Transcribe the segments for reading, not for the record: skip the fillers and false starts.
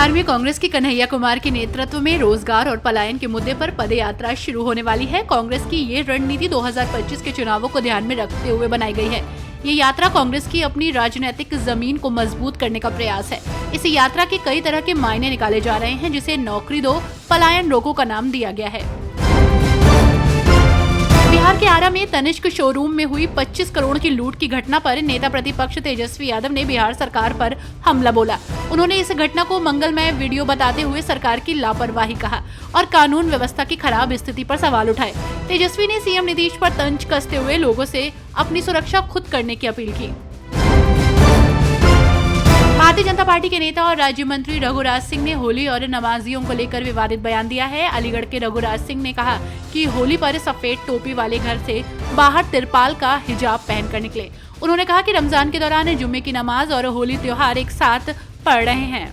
बिहार में कांग्रेस की कन्हैया कुमार के नेतृत्व में रोजगार और पलायन के मुद्दे पर पदयात्रा शुरू होने वाली है। कांग्रेस की ये रणनीति 2025 के चुनावों को ध्यान में रखते हुए बनाई गई है। ये यात्रा कांग्रेस की अपनी राजनीतिक जमीन को मजबूत करने का प्रयास है। इस यात्रा के कई तरह के मायने निकाले जा रहे हैं, जिसे नौकरी दो पलायन रोको का नाम दिया गया है। बिहार के आरा में तनिष्क शोरूम में हुई 25 करोड़ की लूट की घटना पर नेता प्रतिपक्ष तेजस्वी यादव ने बिहार सरकार पर हमला बोला। उन्होंने इस घटना को मंगलमय वीडियो बताते हुए सरकार की लापरवाही कहा और कानून व्यवस्था की खराब स्थिति पर सवाल उठाए। तेजस्वी ने सीएम नीतीश पर तंज कसते हुए लोगों से अपनी सुरक्षा खुद करने की अपील की। भारतीय जनता पार्टी के नेता और राज्य मंत्री रघुराज सिंह ने होली और नमाजियों को लेकर विवादित बयान दिया है। अलीगढ़ के रघुराज सिंह ने कहा कि होली पर सफेद टोपी वाले घर से बाहर तिरपाल का हिजाब पहनकर निकले। उन्होंने कहा कि रमजान के दौरान जुम्मे की नमाज और होली त्योहार एक साथ पढ़ रहे हैं।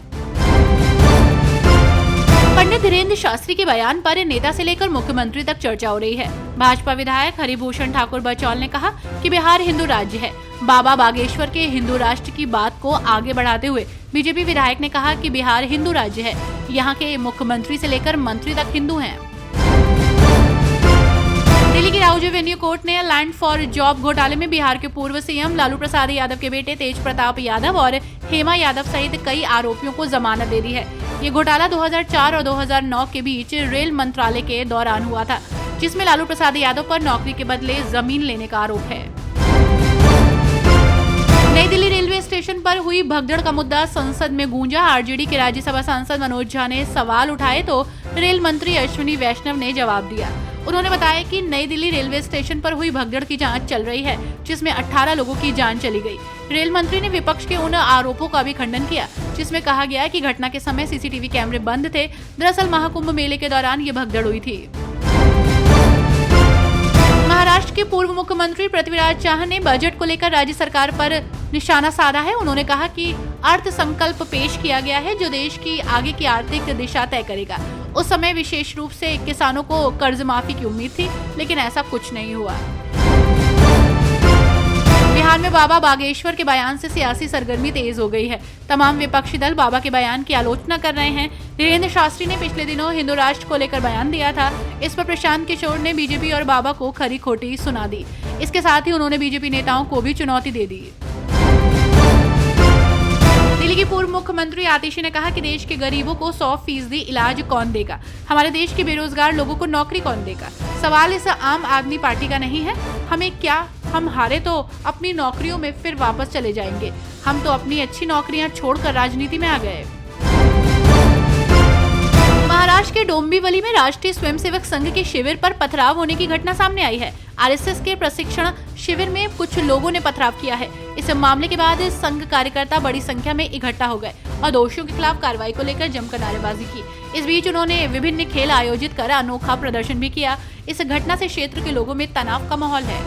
पंडित धीरेन्द्र शास्त्री के बयान पर नेता से लेकर मुख्यमंत्री तक चर्चा हो रही है। भाजपा विधायक हरिभूषण ठाकुर बचौल ने कहा कि बिहार हिंदू राज्य है। बाबा बागेश्वर के हिंदू राष्ट्र की बात को आगे बढ़ाते हुए बीजेपी विधायक ने कहा कि बिहार हिंदू राज्य है। यहाँ के मुख्यमंत्री से लेकर मंत्री तक हिंदू हैं। दिल्ली की राउज एवेन्यू कोर्ट ने लैंड फॉर जॉब घोटाले में बिहार के पूर्व सीएम लालू प्रसाद यादव के बेटे तेज प्रताप यादव और हेमा यादव सहित कई आरोपियों को जमानत दे दी है। ये घोटाला 2004 और 2009 के बीच रेल मंत्रालय के दौरान हुआ था, जिसमें लालू प्रसाद यादव पर नौकरी के बदले जमीन लेने का आरोप है। नई दिल्ली रेलवे स्टेशन पर हुई भगदड़ का मुद्दा संसद में गूंजा। आरजेडी के राज्यसभा सांसद मनोज झा ने सवाल उठाए तो रेल मंत्री अश्विनी वैष्णव ने जवाब दिया। उन्होंने बताया कि नई दिल्ली रेलवे स्टेशन पर हुई भगदड़ की जांच चल रही है, जिसमें 18 लोगों की जान चली गई। रेल मंत्री ने विपक्ष के उन आरोपों का भी खंडन किया जिसमें कहा गया कि घटना के समय सीसीटीवी कैमरे बंद थे। दरअसल महाकुंभ मेले के दौरान ये भगदड़ हुई थी। महाराष्ट्र के पूर्व मुख्यमंत्री पृथ्वीराज चव्हाण ने बजट को लेकर राज्य सरकार पर निशाना साधा है। उन्होंने कहा कि अर्थ संकल्प पेश किया गया है जो देश की आगे की आर्थिक दिशा तय करेगा। उस समय विशेष रूप से किसानों को कर्ज माफी की उम्मीद थी, लेकिन ऐसा कुछ नहीं हुआ। बिहार में बाबा बागेश्वर के बयान से सियासी सरगर्मी तेज हो गई है। तमाम विपक्षी दल बाबा के बयान की आलोचना कर रहे हैं। धीरेन्द्र शास्त्री ने पिछले दिनों हिंदू राष्ट्र को लेकर बयान दिया था। इस पर प्रशांत किशोर ने बीजेपी और बाबा को खरी खोटी सुना दी। इसके साथ ही उन्होंने बीजेपी नेताओं को भी चुनौती दे दी। दिल्ली की पूर्व मुख्यमंत्री आतिशी ने कहा कि देश के गरीबों को 100% इलाज कौन देगा, हमारे देश के बेरोजगार लोगों को नौकरी कौन देगा। सवाल इस आम आदमी पार्टी का नहीं है। हमें क्या, हम हारे तो अपनी नौकरियों में फिर वापस चले जाएंगे। हम तो अपनी अच्छी नौकरियां छोड़कर राजनीति में आ गए। महाराष्ट्र के डोंबिवली में राष्ट्रीय स्वयंसेवक संघ के शिविर पर पथराव होने की घटना सामने आई है। आरएसएस के प्रशिक्षण शिविर में कुछ लोगों ने पथराव किया है। इस मामले के बाद संघ कार्यकर्ता बड़ी संख्या में इकट्ठा हो गए और दोषियों के खिलाफ कार्रवाई को लेकर जमकर नारेबाजी की। इस बीच उन्होंने विभिन्न खेल आयोजित कर अनोखा प्रदर्शन भी किया। इस घटना से क्षेत्र के लोगों में तनाव का माहौल है।